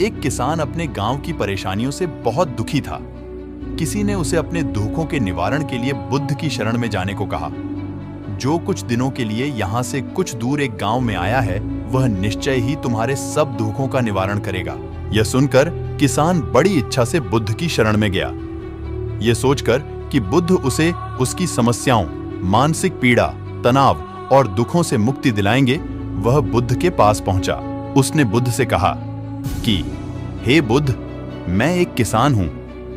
एक किसान अपने गांव की परेशानियों से बहुत दुखी था। किसी ने उसे अपने दुखों के निवारण के लिए बुद्ध की शरण में जाने को कहा। जो कुछ दिनों के लिए यहाँ से कुछ दूर एक गांव में आया है, वह निश्चय ही तुम्हारे सब दुखों का निवारण करेगा। यह सुनकर किसान बड़ी इच्छा से बुद्ध की शरण में गया। यह सोचकर कि बुद्ध उसे उसकी समस्याओं, मानसिक पीड़ा, तनाव और दुखों से मुक्ति दिलाएंगे, वह बुद्ध के पास पहुंचा। उसने बुद्ध से कहा कि हे बुद्ध, मैं एक किसान हूं,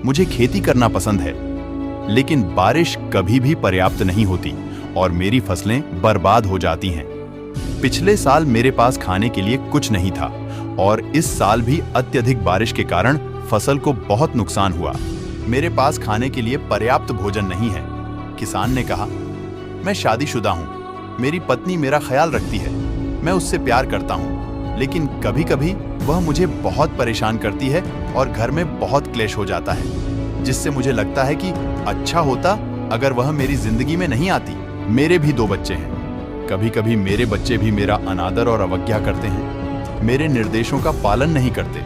मुझे खेती करना पसंद है, लेकिन बारिश कभी भी पर्याप्त नहीं होती और मेरी फसलें बर्बाद हो जाती हैं। पिछले साल मेरे पास खाने के लिए कुछ नहीं था और इस साल भी अत्यधिक बारिश के कारण फसल को बहुत नुकसान हुआ। मेरे पास खाने के लिए पर्याप्त भोजन नहीं है। किसान ने कहा, मैं शादीशुदा हूं, मेरी पत्नी मेरा ख्याल रखती है, मैं उससे प्यार करता हूं, लेकिन कभी कभी वह मुझे बहुत परेशान करती है और घर में बहुत क्लेश हो जाता है, जिससे मुझे लगता है कि अच्छा होता अगर वह मेरी जिंदगी में नहीं आती। मेरे भी 2 बच्चे हैं। कभी कभी मेरे बच्चे भी मेरा अनादर और अवज्ञा करते हैं, मेरे निर्देशों का पालन नहीं करते।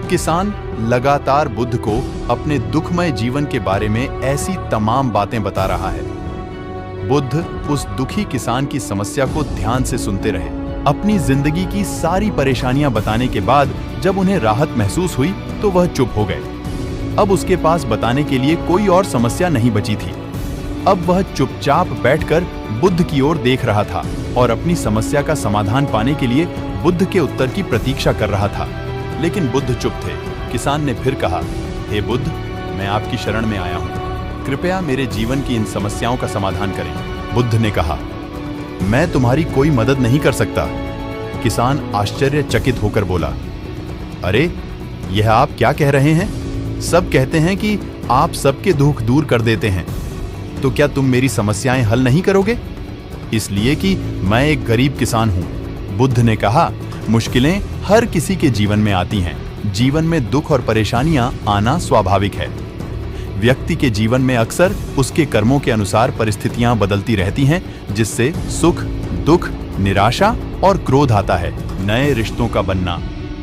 किसान लगातार बुद्ध को अपने दुखमय जीवन के बारे में ऐसी तमाम बातें बता रहा है। बुद्ध उस दुखी किसान की समस्या को ध्यान से सुनते रहे। अपनी जिंदगी की सारी परेशानियां बताने के बाद जब उन्हें राहत महसूस हुई तो वह चुप हो गए। अब उसके पास बताने के लिए कोई और समस्या नहीं बची थी। अब वह चुपचाप बैठकर बुद्ध की ओर देख रहा था और अपनी समस्या का समाधान पाने के लिए बुद्ध के उत्तर की प्रतीक्षा कर रहा था। लेकिन बुद्ध चुप थे। किसान ने फिर कहा, हे बुद्ध, मैं आपकी शरण में आया हूं, कृपया मेरे जीवन की इन समस्याओं का समाधान करें। बुद्ध ने कहा, मैं तुम्हारी कोई मदद नहीं कर सकता। किसान आश्चर्यचकित होकर बोला, अरे, यह आप क्या कह रहे हैं? सब कहते हैं कि आप सबके दुख दूर कर देते हैं, तो क्या तुम मेरी समस्याएं हल नहीं करोगे? इसलिए कि मैं एक गरीब किसान हूं। बुद्ध ने कहा, मुश्किलें हर किसी के जीवन में आती हैं। जीवन में दुख और परेशानियां आना स्वाभाविक है। व्यक्ति के जीवन में अक्सर उसके कर्मों के अनुसार परिस्थितियां बदलती रहती हैं, जिससे सुख, दुख, निराशा और क्रोध आता है। नए रिश्तों का बनना,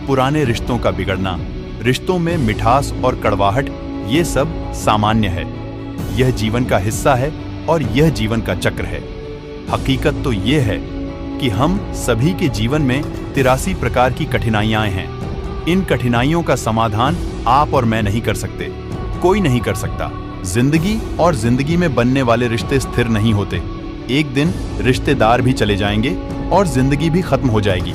पुराने रिश्तों का बिगड़ना, रिश्तों में मिठास और कड़वाहट, ये सब सामान्य है। यह जीवन का हिस्सा है और यह जीवन का चक्र है। हकीकत तो ये है कि हम सभी के जीवन में 83 प्रकार की कठिनाइयां हैं। इन कठिनाइयों का समाधान आप और मैं नहीं कर सकते, कोई नहीं कर सकता। जिंदगी और जिंदगी में बनने वाले रिश्ते स्थिर नहीं होते। एक दिन रिश्तेदार भी चले जाएंगे और जिंदगी भी खत्म हो जाएगी,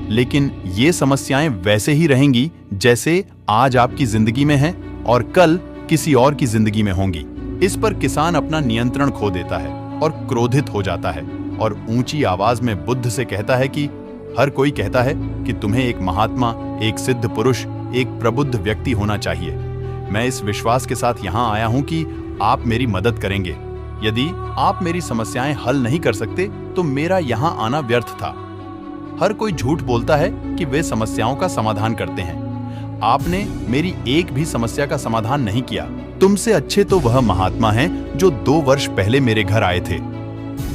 लेकिन ये समस्याएं वैसे ही रहेंगी जैसे आज आपकी जिंदगी में हैं और कल किसी और की जिंदगी में होंगी। इस पर किसान अपना नियंत्रण खो देता है और क्रोधित हो जाता है और ऊंची आवाज में बुद्ध से कहता है कि हर कोई कहता है कि तुम्हें एक महात्मा, एक सिद्ध पुरुष, एक प्रबुद्ध व्यक्ति होना चाहिए। मैं इस विश्वास के साथ यहाँ आया हूँ कि आप मेरी मदद करेंगे। यदि आप मेरी समस्याएं हल नहीं कर सकते तो मेरा यहाँ आना व्यर्थ था। हर कोई झूठ बोलता है कि वे समस्याओं का समाधान करते हैं। आपने मेरी एक भी समस्या का समाधान नहीं किया। तुमसे अच्छे तो वह महात्मा हैं जो 2 वर्ष पहले मेरे घर आए थे।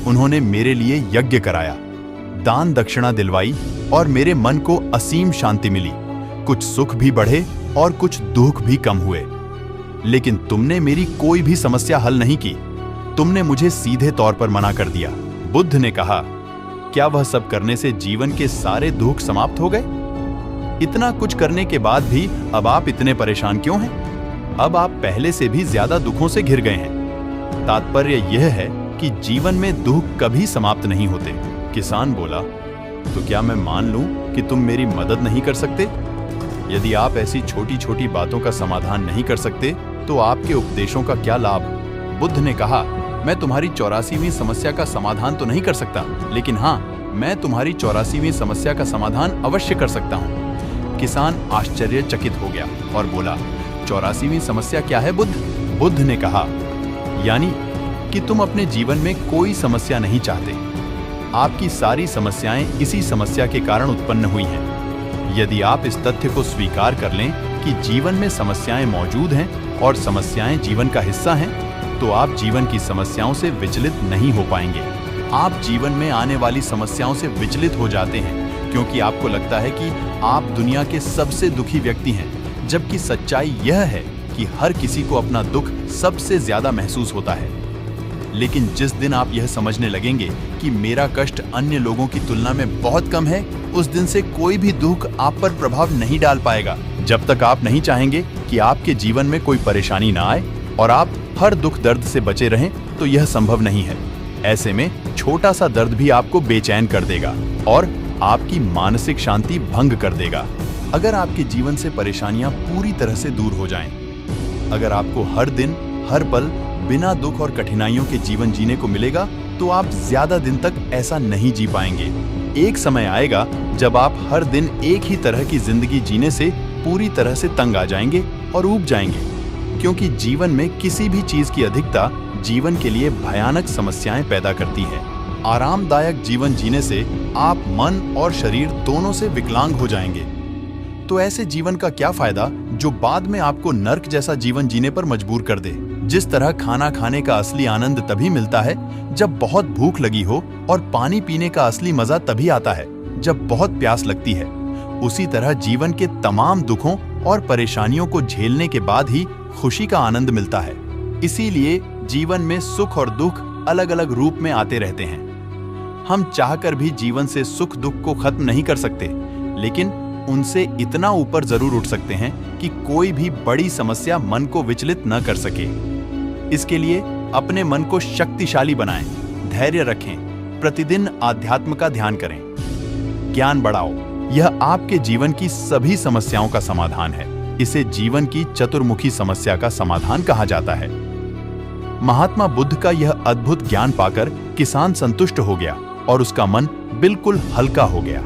उन्होंने मेरे लिए यज्ञ कराया, दान दक्षिणा दिलवाई और मेरे मन को असीम शांति मिली। कुछ सुख भी बढ़े और कुछ दुख भी कम हुए। लेकिन तुमने मेरी कोई भी समस्या हल नहीं की। तुमने मुझे सीधे तौर पर मना कर दिया। बुद्ध ने कहा, क्या वह सब करने से जीवन के सारे दुख समाप्त हो गए? इतना कुछ करने के बाद भी अब आप इतने परेशान क्यों हैं? अब आप पहले से भी ज्यादा दुखों से घिर गए हैं। तात्पर्य यह है कि जीवन में दुख कभी समाप्त नहीं होते। किसान बोला, तो क्या मैं मान लूं कि तुम मेरी मदद नहीं कर सकते? यदि आप ऐसी छोटी छोटी बातों का समाधान नहीं कर सकते तो आपके उपदेशों का क्या लाभ? बुद्ध ने कहा, मैं तुम्हारी 84वीं समस्या का समाधान तो नहीं कर सकता, लेकिन हाँ, मैं तुम्हारी 84वीं समस्या का समाधान अवश्य कर सकता हूँ। किसान आश्चर्यचकित हो गया और बोला, 84वीं समस्या क्या है बुद्ध? बुद्ध ने कहा, यानी कि तुम अपने जीवन में कोई समस्या नहीं चाहते। आपकी सारी समस्याएं इसी समस्या के कारण उत्पन्न हुई हैं। यदि आप इस तथ्य को स्वीकार कर लें कि जीवन में समस्याएं मौजूद हैं और समस्याएं जीवन का हिस्सा हैं, तो आप जीवन की समस्याओं से विचलित नहीं हो पाएंगे। आप जीवन में आने वाली समस्याओं से विचलित हो जाते हैं क्योंकि आपको लगता है कि आप दुनिया के सबसे दुखी व्यक्ति हैं, जबकि सच्चाई यह है कि हर किसी को अपना दुख सबसे ज्यादा महसूस होता है। लेकिन जिस दिन आप यह समझने लगेंगे कि मेरा कष्ट अन्य लोगों की तुलना में बहुत कम है, उस दिन से कोई भी दुख आप पर प्रभाव नहीं डाल पाएगा। जब तक आप नहीं चाहेंगे कि आपके जीवन में कोई परेशानी ना आए और आप हर दुख दर्द से बचे रहें, तो यह संभव नहीं है। ऐसे में छोटा सा दर्द भी आपको बेचैन कर देगा और आपकी मानसिक शांति भंग कर देगा। अगर आपके जीवन से परेशानियां पूरी तरह से दूर हो जाएं, अगर आपको हर दिन हर पल बिना दुख और कठिनाइयों के जीवन जीने को मिलेगा, तो आप ज्यादा दिन तक ऐसा नहीं जी पाएंगे। एक समय आएगा जब आप हर दिन एक ही तरह की जिंदगी जीने से पूरी तरह से तंग आ जाएंगे और ऊब जाएंगे, क्योंकि जीवन में किसी भी चीज की अधिकता जीवन के लिए भयानक समस्याएं पैदा करती है। आरामदायक जीवन जीने से आप मन और शरीर दोनों से विकलांग हो जाएंगे। तो ऐसे जीवन का क्या फायदा जो बाद में आपको नर्क जैसा जीवन जीने पर मजबूर कर दे। जिस तरह खाना खाने का असली आनंद तभी मिलता है जब बहुत भूख लगी हो, और पानी पीने का असली मजा तभी आता है जब बहुत प्यास लगती है, उसी तरह जीवन के तमाम दुखों और परेशानियों को झेलने के बाद ही खुशी का आनंद मिलता है। इसीलिए जीवन में सुख और दुख अलग अलग रूप में आते रहते हैं। हम चाहकर भी जीवन से सुख दुख को खत्म नहीं कर सकते, लेकिन उनसे इतना ऊपर जरूर उठ सकते हैं कि कोई भी बड़ी समस्या मन को विचलित न कर सके। इसके लिए अपने मन को शक्तिशाली बनाएं, धैर्य रखें, प्रतिदिन आध्यात्म का ध्यान करें, ज्ञान बढ़ाओ। यह आपके जीवन की सभी समस्याओं का समाधान है। इसे जीवन की चतुर्मुखी समस्या का समाधान कहा जाता है। महात्मा बुद्ध का यह अद्भुत ज्ञान पाकर किसान संतुष्ट हो गया और उसका मन बिल्कुल हल्का हो गया।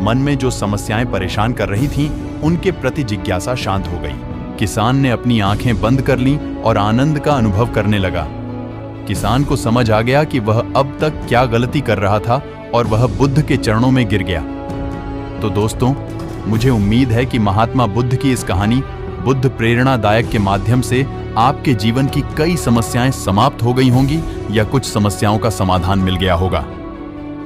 मन में जो समस्याएं परेशान कर रही थीं, उनके प्रति जिज्ञासा शांत हो गई। किसान ने अपनी आंखें बंद कर लीं और आनंद का अनुभव करने लगा। किसान को समझ आ गया कि वह अब तक क्या गलती कर रहा था और वह बुद्ध के चरणों में गिर गया। तो दोस्तों, मुझे उम्मीद है कि महात्मा बुद्ध की इस कहानी बुद्ध प्रेरणादायक के माध्यम से आपके जीवन की कई समस्याएं समाप्त हो गई होंगी या कुछ समस्याओं का समाधान मिल गया होगा।